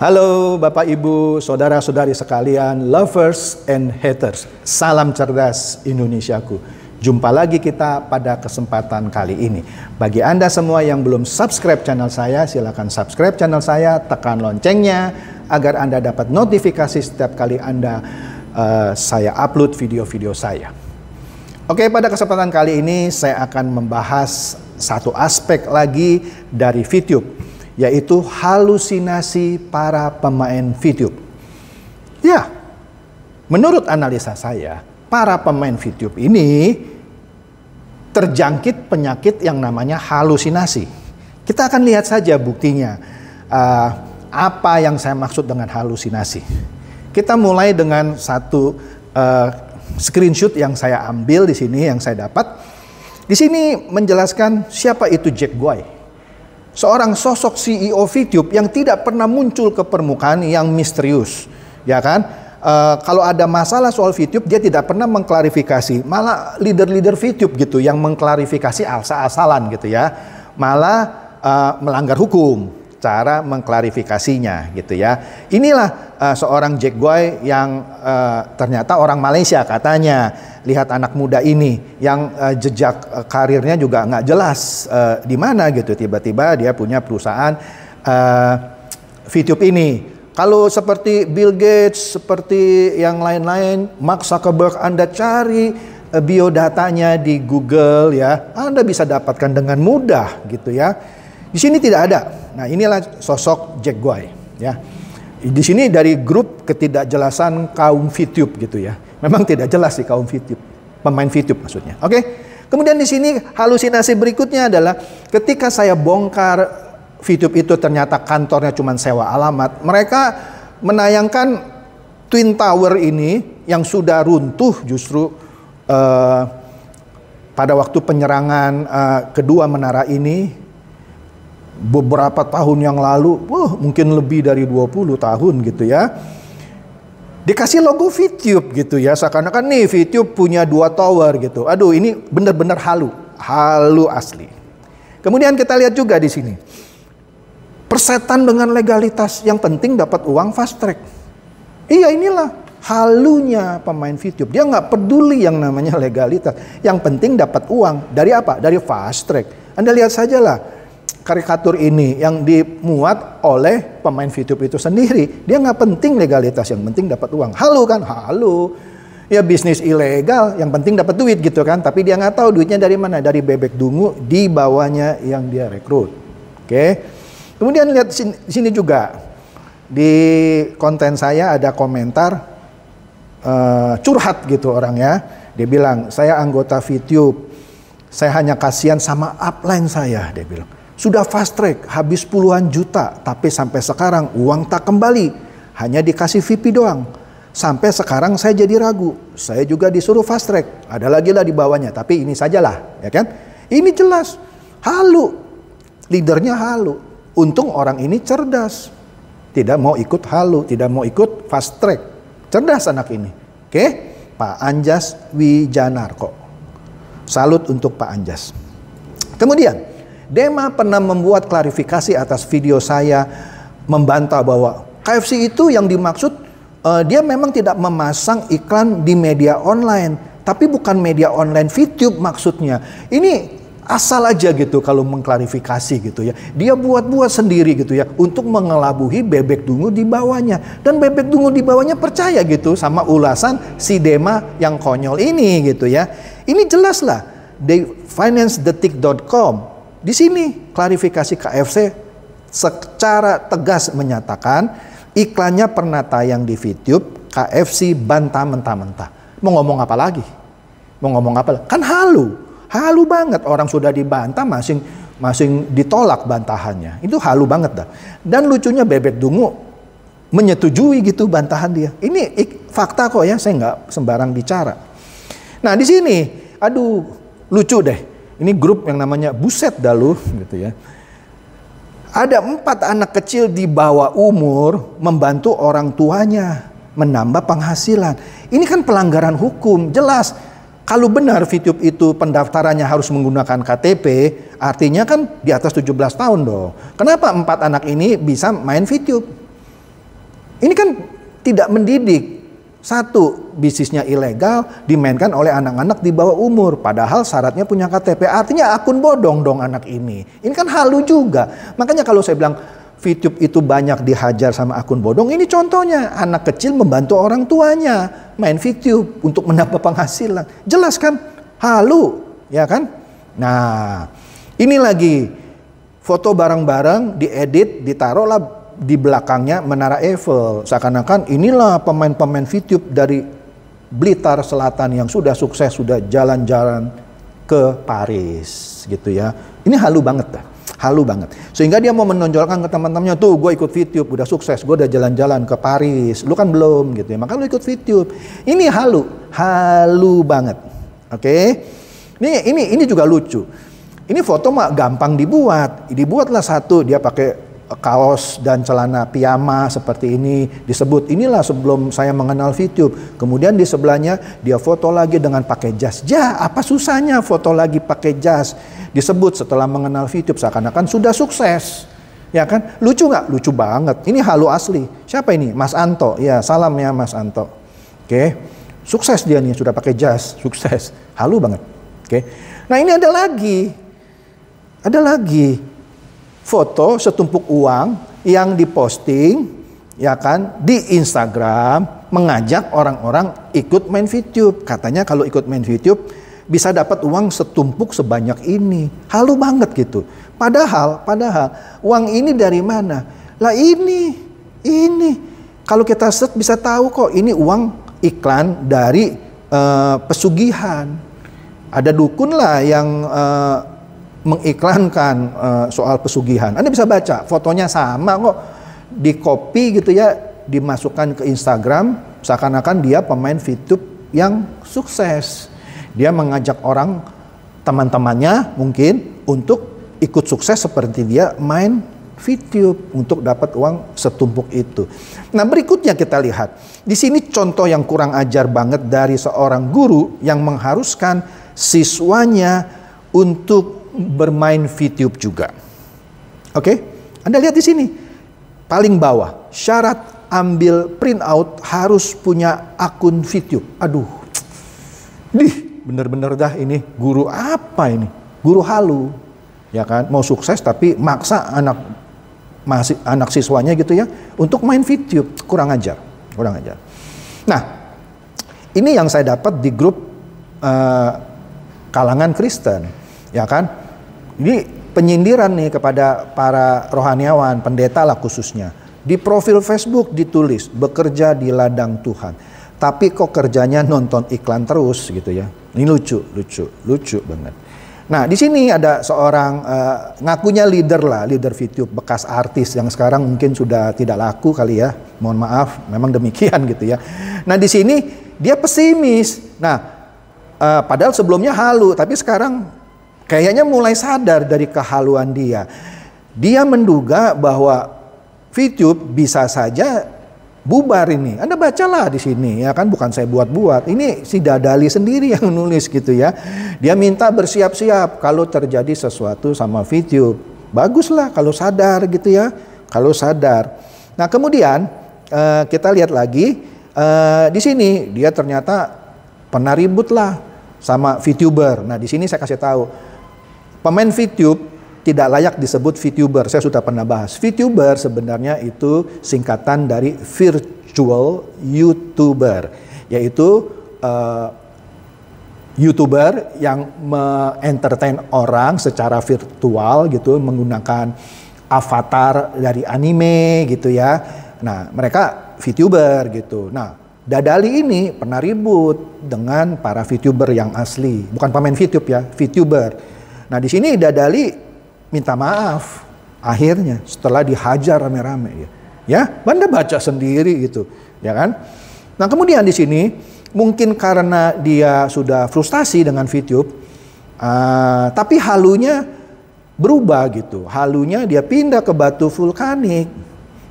Halo Bapak Ibu, saudara-saudari sekalian, lovers and haters. Salam cerdas Indonesiaku. Jumpa lagi kita pada kesempatan kali ini. Bagi Anda semua yang belum subscribe channel saya, silakan subscribe channel saya, tekan loncengnya agar Anda dapat notifikasi setiap kali saya upload video-video saya. Oke, pada kesempatan kali ini saya akan membahas satu aspek lagi dari VTube, yaitu halusinasi para pemain VTube. Ya, menurut analisa saya, para pemain VTube ini terjangkit penyakit yang namanya halusinasi. Kita akan lihat saja buktinya. Apa yang saya maksud dengan halusinasi? Kita mulai dengan satu screenshot yang saya ambil di sini, yang saya dapat. Di sini menjelaskan siapa itu Jack Guy. Seorang sosok CEO VTube yang tidak pernah muncul ke permukaan, yang misterius, ya kan? Kalau ada masalah soal VTube, dia tidak pernah mengklarifikasi. Malah leader-leader VTube gitu yang mengklarifikasi asal-asalan gitu ya. Malah melanggar hukum cara mengklarifikasinya gitu ya. Inilah seorang Jack Guy yang ternyata orang Malaysia katanya. Lihat anak muda ini yang jejak karirnya juga nggak jelas di mana gitu. Tiba-tiba dia punya perusahaan VTube ini. Kalau seperti Bill Gates, seperti yang lain-lain, Mark Zuckerberg, Anda cari biodatanya di Google ya, Anda bisa dapatkan dengan mudah gitu ya. Di sini tidak ada. Nah, inilah sosok Jack Guy ya. Di sini dari grup ketidakjelasan kaum VTube gitu ya. Memang tidak jelas sih kaum VTube, pemain VTube maksudnya. Oke. Kemudian di sini halusinasi berikutnya adalah ketika saya bongkar VTube itu ternyata kantornya cuma sewa alamat. Mereka menayangkan Twin Tower ini yang sudah runtuh justru pada waktu penyerangan kedua menara ini beberapa tahun yang lalu, mungkin lebih dari 20 tahun gitu ya. Dikasih logo VTube gitu ya, seakan-akan nih VTube punya 2 tower gitu. Aduh, ini benar-benar halu asli. Kemudian kita lihat juga di sini, persetan dengan legalitas, yang penting dapat uang fast track. Iya, inilah halunya pemain VTube. Dia nggak peduli yang namanya legalitas, yang penting dapat uang. Dari apa? Dari fast track. Anda lihat sajalah karikatur ini yang dimuat oleh pemain VTube itu sendiri. Dia nggak penting legalitas, yang penting dapat uang. Halu kan? Halu. Ya bisnis ilegal, yang penting dapat duit gitu kan. Tapi dia nggak tahu duitnya dari mana. Dari bebek dungu di bawahnya yang dia rekrut. Oke. Kemudian lihat sini juga. Di konten saya ada komentar curhat gitu orangnya. Dia bilang, saya anggota VTube. Saya hanya kasihan sama upline saya, dia bilang. Sudah fast track, habis puluhan juta, tapi sampai sekarang uang tak kembali. Hanya dikasih VIP doang. Sampai sekarang saya jadi ragu. Saya juga disuruh fast track. Ada lagi lah di bawahnya, tapi ini sajalah, ya kan? Ini jelas halu. Leadernya halu. Untung orang ini cerdas. Tidak mau ikut halu, tidak mau ikut fast track. Cerdas anak ini. Oke? Pak Anjas Wijanarko. Salut untuk Pak Anjas. Kemudian Dema pernah membuat klarifikasi atas video saya membantah bahwa KFC itu yang dimaksud dia memang tidak memasang iklan di media online, tapi bukan media online VTube maksudnya. Ini asal aja gitu kalau mengklarifikasi gitu ya. Dia buat-buat sendiri gitu ya untuk mengelabuhi bebek dungu di bawahnya, dan bebek dungu di bawahnya percaya gitu sama ulasan si Dema yang konyol ini gitu ya. Ini jelas lah di financedetik.com. Di sini klarifikasi KFC secara tegas menyatakan iklannya pernah tayang di VTube, KFC bantah mentah-mentah. Mau ngomong apa lagi? Mau ngomong apa lagi? Kan halu banget, orang sudah dibantah masing ditolak bantahannya. Itu halu banget dah. Dan lucunya bebek dungu menyetujui gitu bantahan dia. Ini fakta kok ya, saya nggak sembarang bicara. Nah di sini, aduh lucu deh. Ini grup yang namanya Buset dah lu gitu ya. Ada 4 anak kecil di bawah umur membantu orang tuanya menambah penghasilan. Ini kan pelanggaran hukum, jelas. Kalau benar VTube itu pendaftarannya harus menggunakan KTP, artinya kan di atas 17 tahun dong. Kenapa 4 anak ini bisa main VTube? Ini kan tidak mendidik. Satu, bisnisnya ilegal, dimainkan oleh anak-anak di bawah umur. Padahal syaratnya punya KTP. Artinya akun bodong dong anak ini. Ini kan halu juga. Makanya kalau saya bilang VTube itu banyak dihajar sama akun bodong, ini contohnya. Anak kecil membantu orang tuanya main VTube untuk mendapat penghasilan. Jelas kan? Halu, ya kan? Nah, ini lagi foto bareng-bareng, diedit, ditaruhlah di belakangnya Menara Eiffel. Seakan-akan inilah pemain-pemain VTube dari Blitar Selatan yang sudah sukses, sudah jalan-jalan ke Paris gitu ya. Ini halu banget dah, halu banget. Sehingga dia mau menonjolkan ke teman-temannya, tuh gue ikut VTube, udah sukses, gue udah jalan-jalan ke Paris, lu kan belum gitu ya, maka lu ikut VTube. Ini halu, halu banget. Oke. Ini juga lucu. Ini foto mah gampang dibuatlah satu, dia pakai kaos dan celana piyama seperti ini, disebut inilah sebelum saya mengenal VTube. Kemudian di sebelahnya dia foto lagi dengan pakai jas. Apa susahnya foto lagi pakai jas? Disebut setelah mengenal VTube, seakan-akan sudah sukses. Ya kan? Lucu nggak? Lucu banget. Ini halu asli. Siapa ini? Mas Anto. Ya, salam ya Mas Anto. Oke. Sukses dia nih, sudah pakai jas, sukses. Halu banget. Oke. Nah, ini ada lagi. Ada lagi foto setumpuk uang yang diposting, ya kan, di Instagram, mengajak orang-orang ikut main VTube. Katanya kalau ikut main VTube bisa dapat uang setumpuk sebanyak ini. Halu banget gitu. Padahal uang ini dari mana? Lah ini kalau kita search bisa tahu kok ini uang iklan dari pesugihan. Ada dukun lah yang mengiklankan soal pesugihan. Anda bisa baca, fotonya sama kok, di copy gitu ya, dimasukkan ke Instagram, seakan-akan dia pemain VTube yang sukses. Dia mengajak orang, teman-temannya mungkin, untuk ikut sukses seperti dia main VTube untuk dapat uang setumpuk itu. Nah, berikutnya kita lihat. Di sini contoh yang kurang ajar banget dari seorang guru yang mengharuskan siswanya untuk bermain VTube juga. Oke? Anda lihat di sini. Paling bawah, syarat ambil print out harus punya akun VTube. Aduh. Bener-bener dah ini guru apa ini? Guru halu. Ya kan? Mau sukses tapi maksa anak siswanya gitu ya untuk main VTube. Kurang ajar. Nah, ini yang saya dapat di grup kalangan Kristen. Ya kan? Ini penyindiran nih kepada para rohaniawan, pendeta lah khususnya. Di profil Facebook ditulis, bekerja di ladang Tuhan. Tapi kok kerjanya nonton iklan terus gitu ya. Ini lucu banget. Nah, di sini ada seorang ngakunya leader VTube, bekas artis yang sekarang mungkin sudah tidak laku kali ya. Mohon maaf, memang demikian gitu ya. Nah, di sini dia pesimis. Nah, padahal sebelumnya halu, tapi sekarang kayaknya mulai sadar dari kehaluan dia. Dia menduga bahwa VTube bisa saja bubar ini. Anda bacalah di sini ya kan, bukan saya buat-buat. Ini si Dadali sendiri yang nulis gitu ya. Dia minta bersiap-siap kalau terjadi sesuatu sama VTube. Baguslah kalau sadar gitu ya. Kalau sadar. Nah, kemudian kita lihat lagi di sini dia ternyata pernah ribut lah sama VTuber. Nah, di sini saya kasih tahu. Pemain VTube tidak layak disebut VTuber. Saya sudah pernah bahas. VTuber sebenarnya itu singkatan dari virtual YouTuber, yaitu YouTuber yang entertain orang secara virtual gitu, menggunakan avatar dari anime gitu ya. Nah, mereka VTuber gitu. Nah, Dadali ini pernah ribut dengan para VTuber yang asli, bukan pemain VTube ya, VTuber. Nah, di sini Dadali minta maaf akhirnya setelah dihajar rame-rame ya. Anda baca sendiri gitu, ya kan? Nah, kemudian di sini mungkin karena dia sudah frustasi dengan VTube, tapi halunya berubah gitu. Halunya dia pindah ke batu vulkanik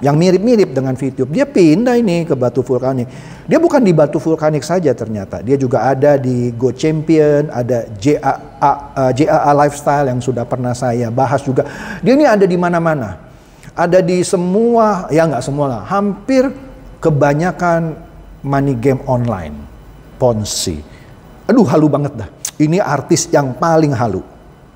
yang mirip-mirip dengan VTube. Dia pindah ini ke batu vulkanik. Dia bukan di batu vulkanik saja ternyata. Dia juga ada di Go Champion, ada JAA Lifestyle yang sudah pernah saya bahas juga. Dia ini ada di mana-mana. Ada di semua, ya nggak semua lah, hampir kebanyakan money game online, Ponzi. Aduh, halu banget dah. Ini artis yang paling halu.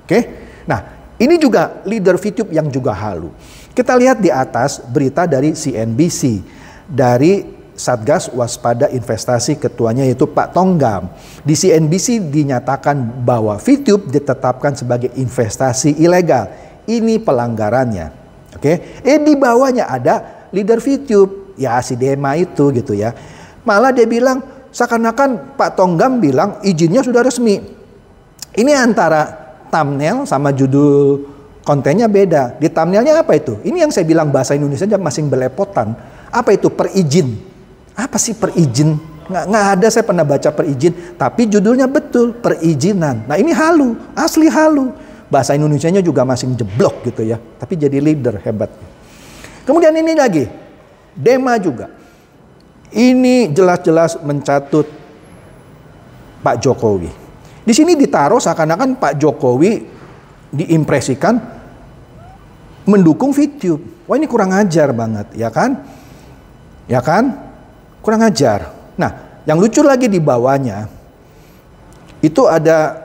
Oke? Nah, ini juga leader VTube yang juga halu. Kita lihat di atas berita dari CNBC, dari Satgas Waspada Investasi, ketuanya yaitu Pak Tonggam. Di CNBC dinyatakan bahwa VTube ditetapkan sebagai investasi ilegal. Ini pelanggarannya. Oke? Di bawahnya ada leader VTube, ya si Dema itu gitu ya. Malah dia bilang seakan-akan Pak Tonggam bilang izinnya sudah resmi. Ini antara thumbnail sama judul kontennya beda. Di thumbnailnya apa itu? Ini yang saya bilang bahasa Indonesia aja masih belepotan. Apa itu? Perizin. Apa sih perizin? Nggak ada saya pernah baca perizin. Tapi judulnya betul, perizinan. Nah ini halu, asli halu. Bahasa Indonesianya juga masih jeblok gitu ya. Tapi jadi leader, hebat. Kemudian ini lagi, Dema juga. Ini jelas-jelas mencatut Pak Jokowi. Di sini ditaruh seakan-akan Pak Jokowi diimpresikan mendukung VTube. Wah ini kurang ajar banget, ya kan? Ya kan? Kurang ajar. Nah, yang lucu lagi di bawahnya itu ada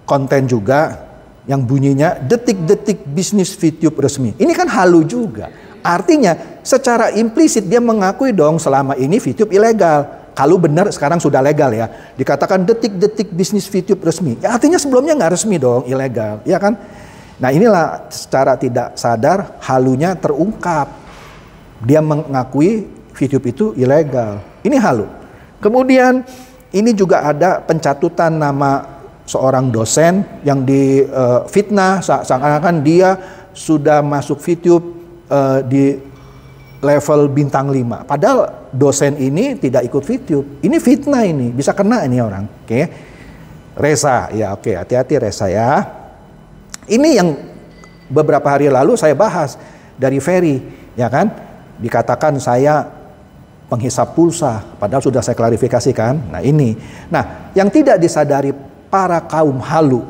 konten juga yang bunyinya detik-detik bisnis VTube resmi. Ini kan halu juga. Artinya secara implisit dia mengakui dong selama ini VTube ilegal. Kalau benar sekarang sudah legal ya. Dikatakan detik-detik bisnis VTube resmi. Ya, artinya sebelumnya nggak resmi dong, ilegal, ya kan? Nah inilah secara tidak sadar halunya terungkap. Dia mengakui VTube itu ilegal. Ini halu. Kemudian ini juga ada pencatutan nama seorang dosen yang difitnah seakan-akan dia sudah masuk VTube di level bintang 5. Padahal dosen ini tidak ikut VTube. Ini fitnah ini, bisa kena ini orang. Oke. Reza, ya oke, hati-hati Reza ya. Ini yang beberapa hari lalu saya bahas dari Ferry, ya kan? Dikatakan saya penghisap pulsa, padahal sudah saya klarifikasikan. Nah ini, nah yang tidak disadari para kaum halu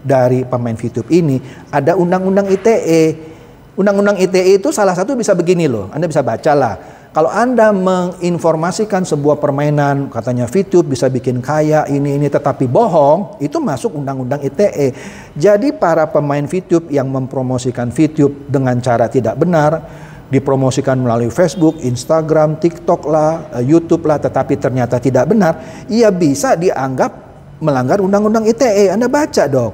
dari pemain VTube ini ada undang-undang ITE. Undang-undang ITE itu salah satu bisa begini loh, Anda bisa bacalah. Kalau Anda menginformasikan sebuah permainan, katanya VTube bisa bikin kaya ini tetapi bohong, itu masuk undang-undang ITE. Jadi para pemain VTube yang mempromosikan VTube dengan cara tidak benar, dipromosikan melalui Facebook, Instagram, TikTok lah, YouTube lah, tetapi ternyata tidak benar, ia bisa dianggap melanggar undang-undang ITE. Anda baca dong.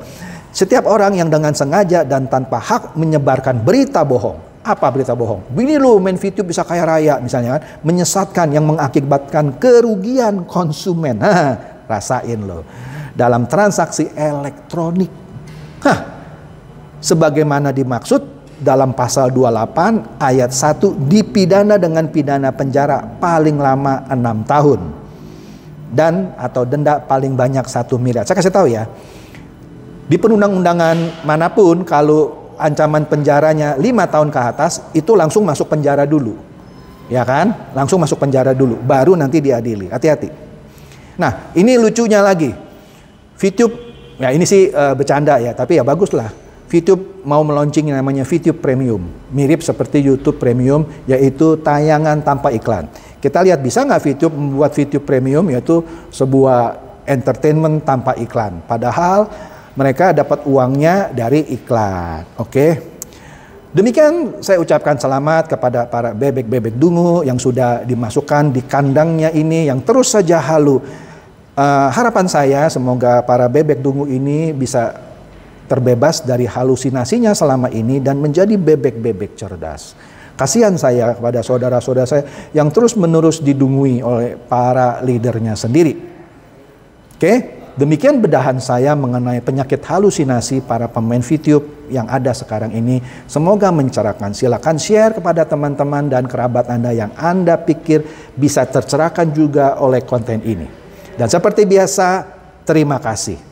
Setiap orang yang dengan sengaja dan tanpa hak menyebarkan berita bohong. Apa berita bohong? Begini loh, main VTube bisa kaya raya misalnya kan, menyesatkan yang mengakibatkan kerugian konsumen. Rasain loh. Dalam transaksi elektronik. Sebagaimana dimaksud dalam pasal 28 ayat 1 dipidana dengan pidana penjara paling lama 6 tahun dan atau denda paling banyak 1 miliar. Saya kasih tahu ya, di perundang-undangan manapun kalau ancaman penjaranya 5 tahun ke atas itu langsung masuk penjara dulu, ya kan? Langsung masuk penjara dulu, baru nanti diadili. Hati-hati. Nah ini lucunya lagi, VTube, ya ini sih bercanda ya, tapi ya baguslah. VTube mau meluncing yang namanya VTube Premium. Mirip seperti YouTube Premium, yaitu tayangan tanpa iklan. Kita lihat bisa nggak VTube membuat VTube Premium, yaitu sebuah entertainment tanpa iklan. Padahal mereka dapat uangnya dari iklan. Oke. Demikian saya ucapkan selamat kepada para bebek-bebek dungu yang sudah dimasukkan di kandangnya ini, yang terus saja halu. Harapan saya semoga para bebek dungu ini bisa terbebas dari halusinasinya selama ini dan menjadi bebek-bebek cerdas. Kasihan saya kepada saudara-saudara saya yang terus-menerus didungui oleh para leadernya sendiri. Oke, demikian bedahan saya mengenai penyakit halusinasi para pemain VTube yang ada sekarang ini. Semoga mencerahkan. Silakan share kepada teman-teman dan kerabat Anda yang Anda pikir bisa tercerahkan juga oleh konten ini. Dan seperti biasa, terima kasih.